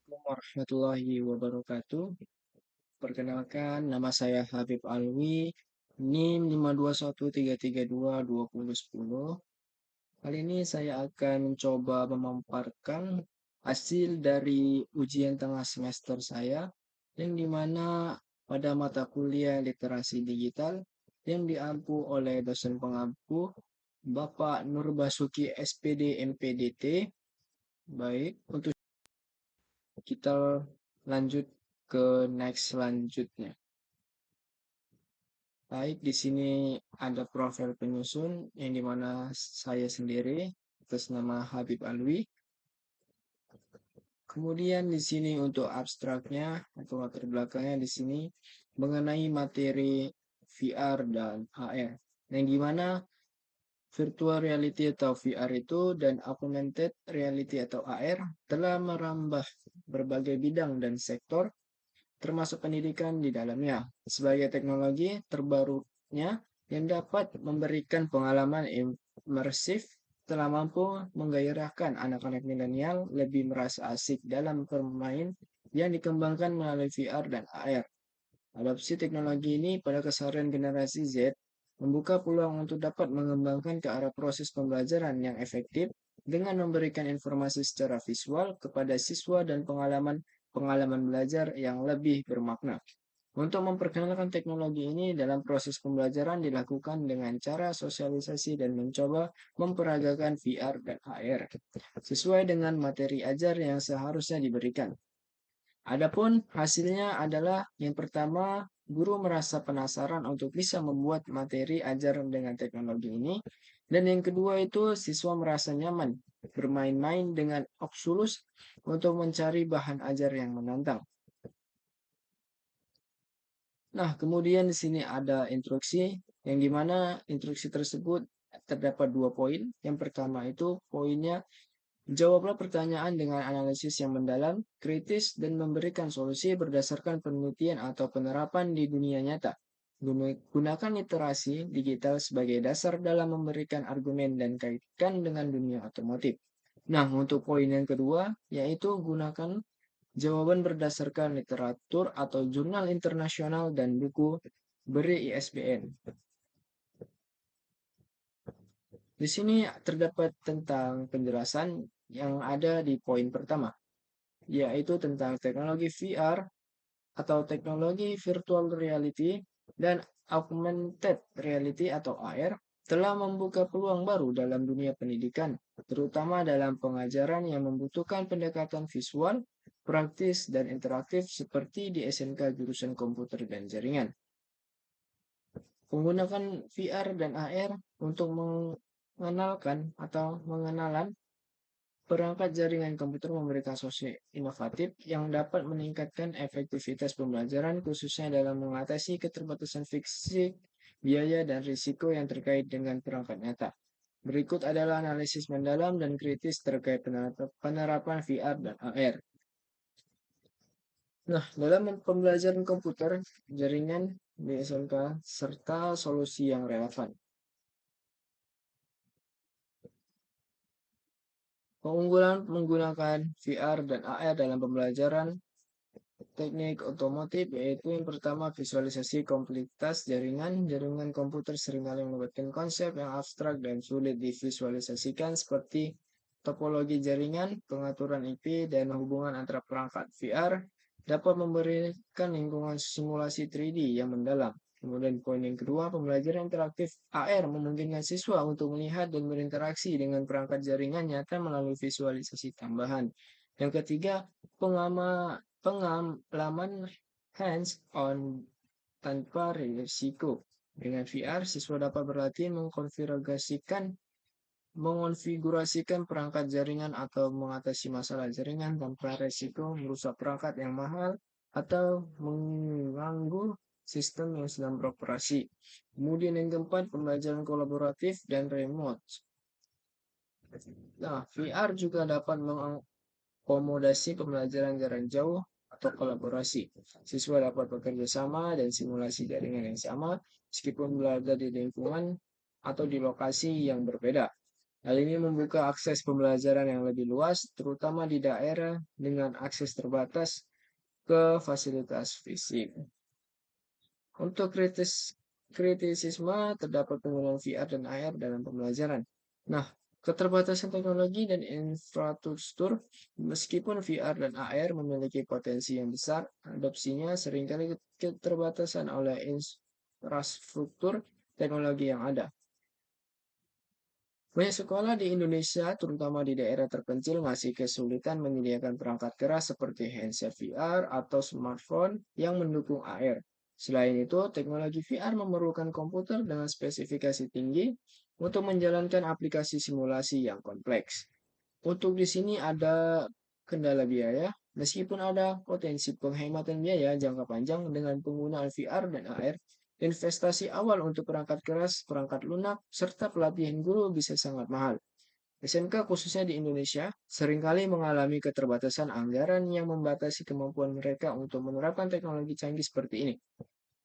Assalamualaikum warahmatullahi wabarakatuh. Perkenalkan, nama saya Habib Alwi, NIM 52133222010. Kali ini saya akan mencoba memaparkan hasil dari ujian tengah semester saya, yang dimana pada mata kuliah literasi digital yang diampu oleh dosen pengampu Bapak Nurbasuki SPD MPDT. Baik, untuk kita lanjut ke next selanjutnya. Baik, di sini ada profil penyusun yang dimana saya sendiri atas nama Habib Alwi. Kemudian di sini untuk abstraknya atau latar belakangnya di sini mengenai materi VR dan AR. Yang dimana virtual reality atau VR itu dan augmented reality atau AR telah merambah berbagai bidang dan sektor termasuk pendidikan di dalamnya, sebagai teknologi terbarunya yang dapat memberikan pengalaman imersif telah mampu menggairahkan anak-anak milenial lebih merasa asik dalam bermain yang dikembangkan melalui VR dan AR. Adopsi teknologi ini pada keseharian generasi Z membuka peluang untuk dapat mengembangkan ke arah proses pembelajaran yang efektif dengan memberikan informasi secara visual kepada siswa dan pengalaman belajar yang lebih bermakna. Untuk memperkenalkan teknologi ini dalam proses pembelajaran dilakukan dengan cara sosialisasi dan mencoba memperagakan VR dan AR sesuai dengan materi ajar yang seharusnya diberikan. Adapun hasilnya adalah yang pertama, guru merasa penasaran untuk bisa membuat materi ajar dengan teknologi ini. Dan yang kedua itu siswa merasa nyaman bermain-main dengan Oculus untuk mencari bahan ajar yang menantang. Nah, kemudian di sini ada instruksi yang dimana instruksi tersebut terdapat 2 poin. Yang pertama itu poinnya jawablah pertanyaan dengan analisis yang mendalam, kritis, dan memberikan solusi berdasarkan penelitian atau penerapan di dunia nyata. Gunakan literasi digital sebagai dasar dalam memberikan argumen dan kaitkan dengan dunia otomotif. Nah, untuk poin yang kedua, yaitu gunakan jawaban berdasarkan literatur atau jurnal internasional dan buku beri ISBN. Di sini terdapat tentang penjelasan yang ada di poin pertama, yaitu tentang teknologi VR atau teknologi virtual reality dan augmented reality atau AR telah membuka peluang baru dalam dunia pendidikan, terutama dalam pengajaran yang membutuhkan pendekatan visual, praktis, dan interaktif seperti di SMK jurusan komputer dan jaringan. Menggunakan VR dan AR untuk mengenalkan atau mengenalan perangkat jaringan komputer memberikan solusi inovatif yang dapat meningkatkan efektivitas pembelajaran khususnya dalam mengatasi keterbatasan fisik, biaya, dan risiko yang terkait dengan perangkat nyata. Berikut adalah analisis mendalam dan kritis terkait penerapan VR dan AR. Nah, dalam pembelajaran komputer, jaringan di SMK serta solusi yang relevan. Keunggulan menggunakan VR dan AR dalam pembelajaran teknik otomotif yaitu yang pertama visualisasi kompleksitas jaringan. Jaringan komputer seringkali melibatkan konsep yang abstrak dan sulit divisualisasikan seperti topologi jaringan, pengaturan IP, dan hubungan antara perangkat. VR dapat memberikan lingkungan simulasi 3D yang mendalam. Kemudian poin yang kedua, pembelajaran interaktif AR memungkinkan siswa untuk melihat dan berinteraksi dengan perangkat jaringan nyata melalui visualisasi tambahan. Yang ketiga, pengalaman hands-on tanpa risiko. Dengan VR, siswa dapat berlatih mengonfigurasikan perangkat jaringan atau mengatasi masalah jaringan tanpa risiko merusak perangkat yang mahal atau mengganggu sistem yang sedang beroperasi. Kemudian yang keempat, pembelajaran kolaboratif dan remote. Nah, VR juga dapat mengakomodasi pembelajaran jarak jauh atau kolaborasi. Siswa dapat bekerja sama dan simulasi jaringan yang sama meskipun berada di lingkungan atau di lokasi yang berbeda. Hal ini membuka akses pembelajaran yang lebih luas, terutama di daerah dengan akses terbatas ke fasilitas fisik. Untuk kritisisme terdapat penggunaan VR dan AR dalam pembelajaran. Nah, keterbatasan teknologi dan infrastruktur, meskipun VR dan AR memiliki potensi yang besar, adopsinya seringkali keterbatasan oleh infrastruktur teknologi yang ada. Banyak sekolah di Indonesia, terutama di daerah terpencil, masih kesulitan menyediakan perangkat keras seperti handset VR atau smartphone yang mendukung AR. Selain itu, teknologi VR memerlukan komputer dengan spesifikasi tinggi untuk menjalankan aplikasi simulasi yang kompleks. Untuk di sini ada kendala biaya, meskipun ada potensi penghematan biaya jangka panjang dengan penggunaan VR dan AR. Investasi awal untuk perangkat keras, perangkat lunak, serta pelatihan guru bisa sangat mahal. SMK khususnya di Indonesia seringkali mengalami keterbatasan anggaran yang membatasi kemampuan mereka untuk menerapkan teknologi canggih seperti ini.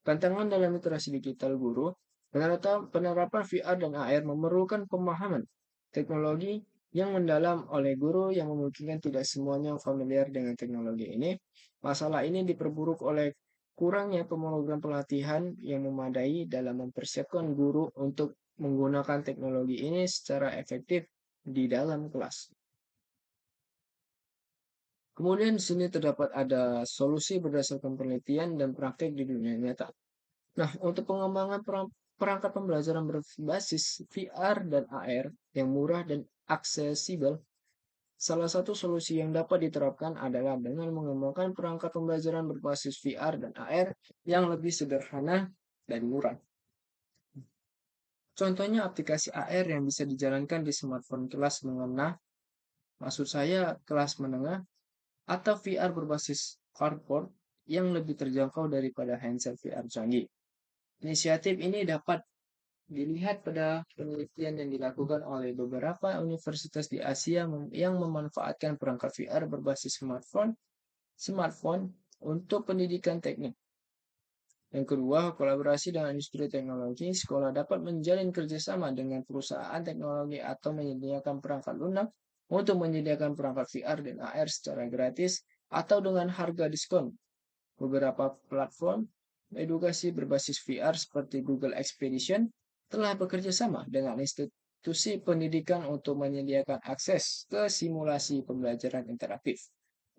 Tantangan dalam literasi digital guru, penerapan VR dan AR memerlukan pemahaman teknologi yang mendalam oleh guru yang memungkinkan tidak semuanya familiar dengan teknologi ini. Masalah ini diperburuk oleh kurangnya program pelatihan yang memadai dalam mempersiapkan guru untuk menggunakan teknologi ini secara efektif di dalam kelas. Kemudian di sini terdapat ada solusi berdasarkan penelitian dan praktek di dunia nyata. Nah, untuk pengembangan perangkat pembelajaran berbasis VR dan AR yang murah dan aksesibel, salah satu solusi yang dapat diterapkan adalah dengan mengembangkan perangkat pembelajaran berbasis VR dan AR yang lebih sederhana dan murah. Contohnya aplikasi AR yang bisa dijalankan di smartphone kelas menengah, maksud saya kelas menengah, atau VR berbasis cardboard yang lebih terjangkau daripada handset VR canggih. Inisiatif ini dapat dilihat pada penelitian yang dilakukan oleh beberapa universitas di Asia yang memanfaatkan perangkat VR berbasis smartphone untuk pendidikan teknik. Yang kedua, kolaborasi dengan industri teknologi, sekolah dapat menjalin kerjasama dengan perusahaan teknologi atau menyediakan perangkat lunak untuk menyediakan perangkat VR dan AR secara gratis atau dengan harga diskon. Beberapa platform edukasi berbasis VR seperti Google Expedition telah bekerja sama dengan institusi pendidikan untuk menyediakan akses ke simulasi pembelajaran interaktif.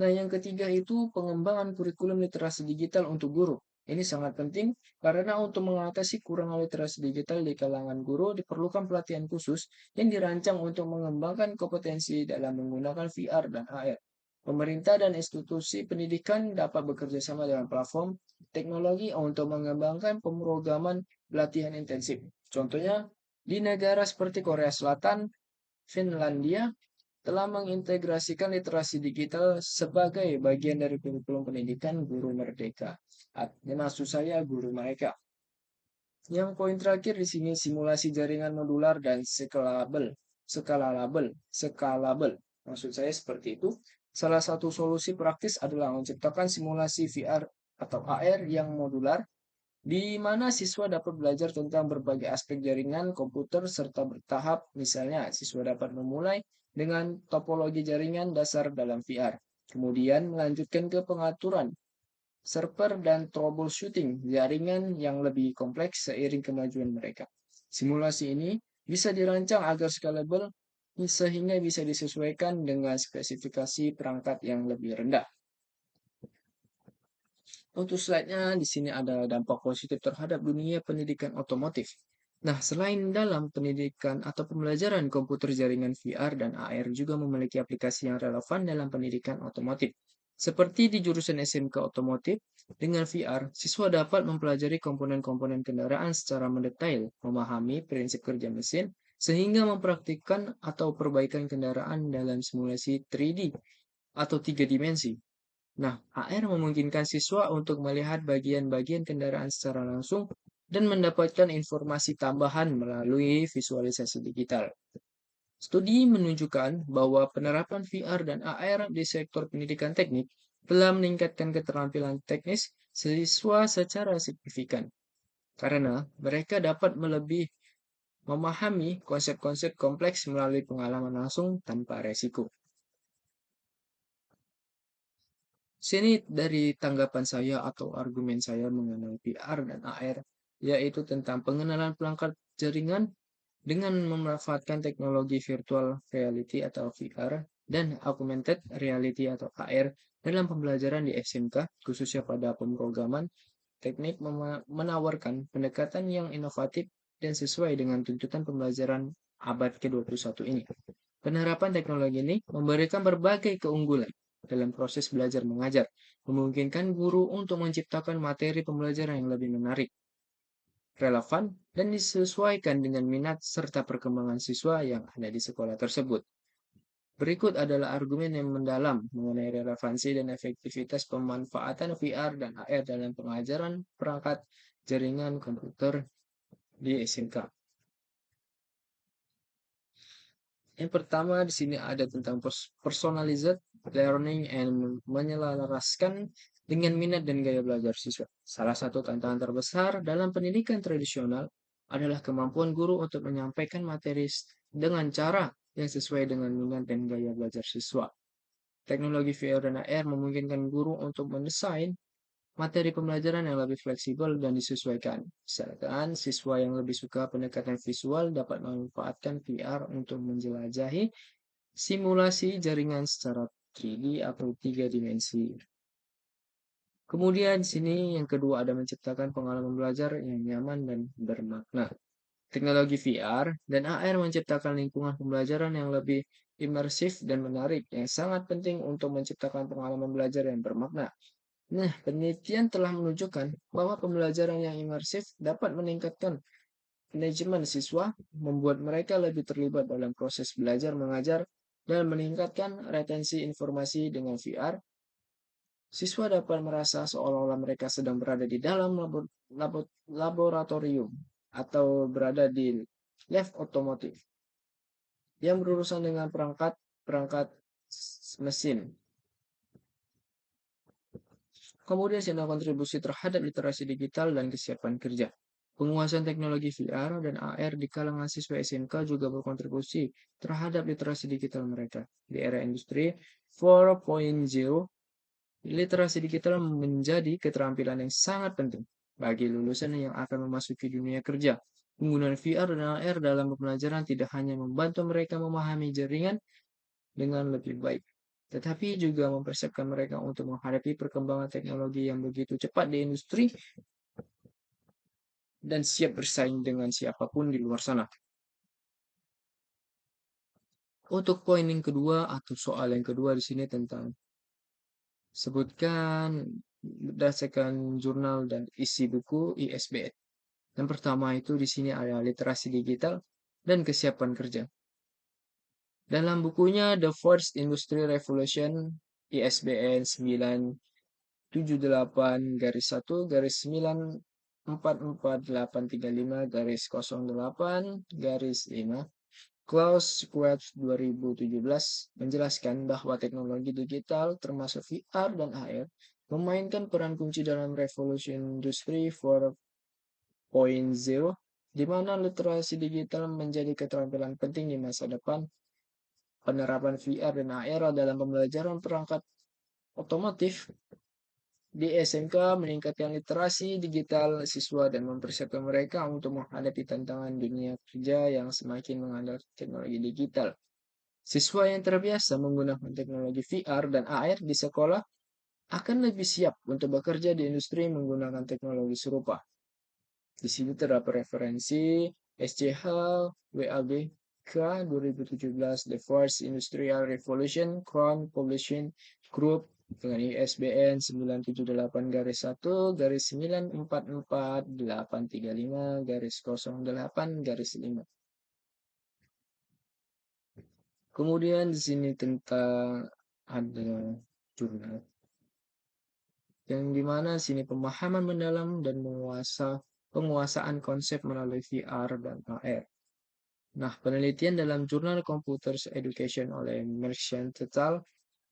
Nah, yang ketiga itu pengembangan kurikulum literasi digital untuk guru. Ini sangat penting karena untuk mengatasi kurang literasi digital di kalangan guru diperlukan pelatihan khusus yang dirancang untuk mengembangkan kompetensi dalam menggunakan VR dan AR. Pemerintah dan institusi pendidikan dapat bekerja sama dengan platform teknologi untuk mengembangkan pemrograman pelatihan intensif. Contohnya, di negara seperti Korea Selatan, Finlandia, telah mengintegrasikan literasi digital sebagai bagian dari kurikulum pendidikan guru merdeka. Maksud saya guru mereka. Yang poin terakhir di sini simulasi jaringan modular dan skalabel. Maksud saya seperti itu. Salah satu solusi praktis adalah menciptakan simulasi VR atau AR yang modular di mana siswa dapat belajar tentang berbagai aspek jaringan komputer serta bertahap. Misalnya, siswa dapat memulai dengan topologi jaringan dasar dalam VR, kemudian melanjutkan ke pengaturan server dan troubleshooting jaringan yang lebih kompleks seiring kemajuan mereka. Simulasi ini bisa dirancang agar scalable sehingga bisa disesuaikan dengan spesifikasi perangkat yang lebih rendah. Untuk slide-nya, di sini ada dampak positif terhadap dunia pendidikan otomotif. Nah, selain dalam pendidikan atau pembelajaran, komputer jaringan VR dan AR juga memiliki aplikasi yang relevan dalam pendidikan otomotif. Seperti di jurusan SMK otomotif, dengan VR, siswa dapat mempelajari komponen-komponen kendaraan secara mendetail, memahami prinsip kerja mesin, sehingga mempraktikkan atau perbaikan kendaraan dalam simulasi 3D atau 3 dimensi. Nah, AR memungkinkan siswa untuk melihat bagian-bagian kendaraan secara langsung dan mendapatkan informasi tambahan melalui visualisasi digital. Studi menunjukkan bahwa penerapan VR dan AR di sektor pendidikan teknik telah meningkatkan keterampilan teknis siswa secara signifikan, karena mereka dapat memahami konsep-konsep kompleks melalui pengalaman langsung tanpa resiko. Sini dari tanggapan saya atau argumen saya mengenai VR dan AR, yaitu tentang pengenalan perangkat jaringan dengan memanfaatkan teknologi virtual reality atau VR dan augmented reality atau AR dalam pembelajaran di SMK, khususnya pada pemrograman. Teknik menawarkan pendekatan yang inovatif dan sesuai dengan tuntutan pembelajaran abad ke-21 ini. Penerapan teknologi ini memberikan berbagai keunggulan dalam proses belajar mengajar, memungkinkan guru untuk menciptakan materi pembelajaran yang lebih menarik, relevan, dan disesuaikan dengan minat serta perkembangan siswa yang ada di sekolah tersebut. Berikut adalah argumen yang mendalam mengenai relevansi dan efektivitas pemanfaatan VR dan AR dalam pengajaran perangkat jaringan komputer di SMK. Yang pertama di sini ada tentang personalized learning and menyelaraskan dengan minat dan gaya belajar siswa. Salah satu tantangan terbesar dalam pendidikan tradisional adalah kemampuan guru untuk menyampaikan materi dengan cara yang sesuai dengan minat dan gaya belajar siswa. Teknologi VR dan AR memungkinkan guru untuk mendesain materi pembelajaran yang lebih fleksibel dan disesuaikan. Misalkan, siswa yang lebih suka pendekatan visual dapat memanfaatkan VR untuk menjelajahi simulasi jaringan secara 3D atau 3 dimensi. Kemudian di sini yang kedua ada menciptakan pengalaman belajar yang nyaman dan bermakna. Teknologi VR dan AR menciptakan lingkungan pembelajaran yang lebih imersif dan menarik yang sangat penting untuk menciptakan pengalaman belajar yang bermakna. Nah, penelitian telah menunjukkan bahwa pembelajaran yang imersif dapat meningkatkan manajemen siswa, membuat mereka lebih terlibat dalam proses belajar mengajar, dan meningkatkan retensi informasi dengan VR. Siswa dapat merasa seolah-olah mereka sedang berada di dalam laboratorium atau berada di lab otomotif yang berurusan dengan perangkat mesin. Kemudian sinar kontribusi terhadap literasi digital dan kesiapan kerja. Penguasaan teknologi VR dan AR di kalangan siswa SMK juga berkontribusi terhadap literasi digital mereka. Di era industri 4.0, literasi digital menjadi keterampilan yang sangat penting bagi lulusan yang akan memasuki dunia kerja. Penggunaan VR dan AR dalam pembelajaran tidak hanya membantu mereka memahami jaringan dengan lebih baik, tetapi juga mempersiapkan mereka untuk menghadapi perkembangan teknologi yang begitu cepat di industri dan siap bersaing dengan siapapun di luar sana. Untuk poin yang kedua atau soal yang kedua di sini tentang sebutkan berdasarkan jurnal dan isi buku ISBN. Yang pertama itu di sini ada literasi digital dan kesiapan kerja. Dalam bukunya The Fourth Industrial Revolution ISBN 978-1-944-835-08-5 Klaus Schwab 2017 menjelaskan bahwa teknologi digital termasuk VR dan AR memainkan peran kunci dalam revolusi industri 4.0, di mana literasi digital menjadi keterampilan penting di masa depan. Penerapan VR dan AR dalam pembelajaran perangkat otomotif di SMK meningkatkan literasi digital siswa dan mempersiapkan mereka untuk menghadapi tantangan dunia kerja yang semakin mengandalkan teknologi digital. Siswa yang terbiasa menggunakan teknologi VR dan AR di sekolah akan lebih siap untuk bekerja di industri menggunakan teknologi serupa. Di sini terdapat referensi SCH WABK 2017 The Fourth Industrial Revolution Crown Publishing Group dengan ISBN 978-944-835-08-5. Kemudian di sini tentang ada jurnal yang dimana sini pemahaman mendalam dan penguasaan konsep melalui VR dan AR. Nah, penelitian dalam jurnal Computers Education oleh Merchant et al.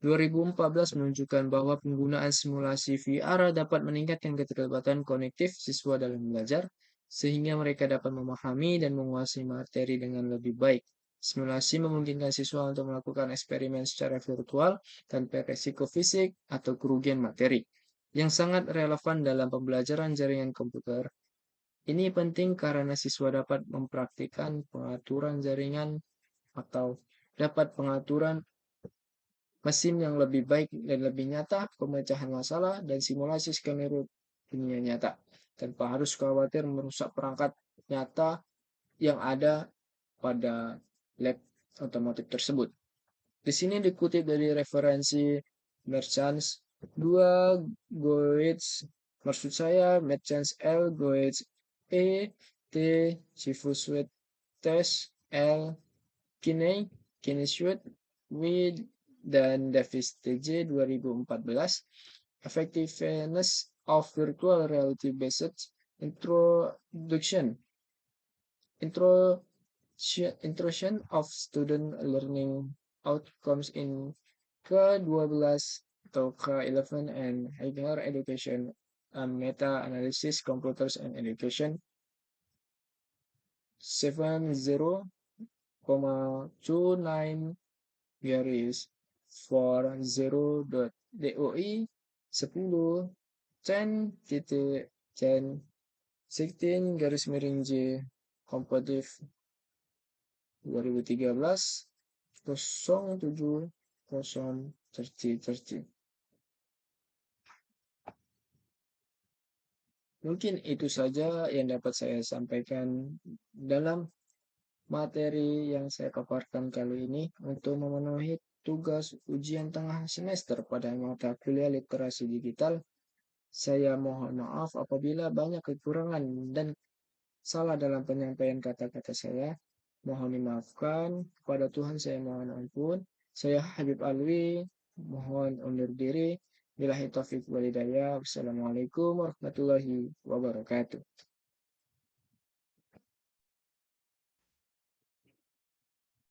2014 menunjukkan bahwa penggunaan simulasi VR dapat meningkatkan keterlibatan kognitif siswa dalam belajar. sehingga mereka dapat memahami dan menguasai materi dengan lebih baik. Simulasi memungkinkan siswa untuk melakukan eksperimen secara virtual tanpa resiko fisik atau kerugian materi, yang sangat relevan dalam pembelajaran jaringan komputer. Ini penting karena siswa dapat mempraktikkan pengaturan jaringan atau dapat pengaturan mesin yang lebih baik dan lebih nyata, pemecahan masalah, dan simulasi skenario dunia nyata, tanpa harus khawatir merusak perangkat nyata yang ada pada lab otomotif tersebut. Di sini dikutip dari referensi Merchants 2 Goetz, maksud saya Merchants L Goetz E T Sifuswet Tes L Kinney Kinney With dan Davis TJ 2014, Effectiveness of Virtual Reality Based Introduction Introduction of Student Learning Outcomes in ke-12 atau ke-11 and Higher Education, Meta-Analysis Computers and Education 70,29 garis for 0.doi 10 titik 16 garis miring J kompetitif 2013 07 30. Mungkin itu saja yang dapat saya sampaikan dalam materi yang saya paparkan kali ini untuk memenuhi tugas ujian tengah semester pada mata kuliah literasi digital. Saya mohon maaf apabila banyak kekurangan dan salah dalam penyampaian kata-kata saya. Mohon dimaafkan. Kepada Tuhan saya mohon ampun. Saya Habib Alwi, mohon undur diri. Billahi taufiq walhidayah. Wassalamualaikum warahmatullahi wabarakatuh.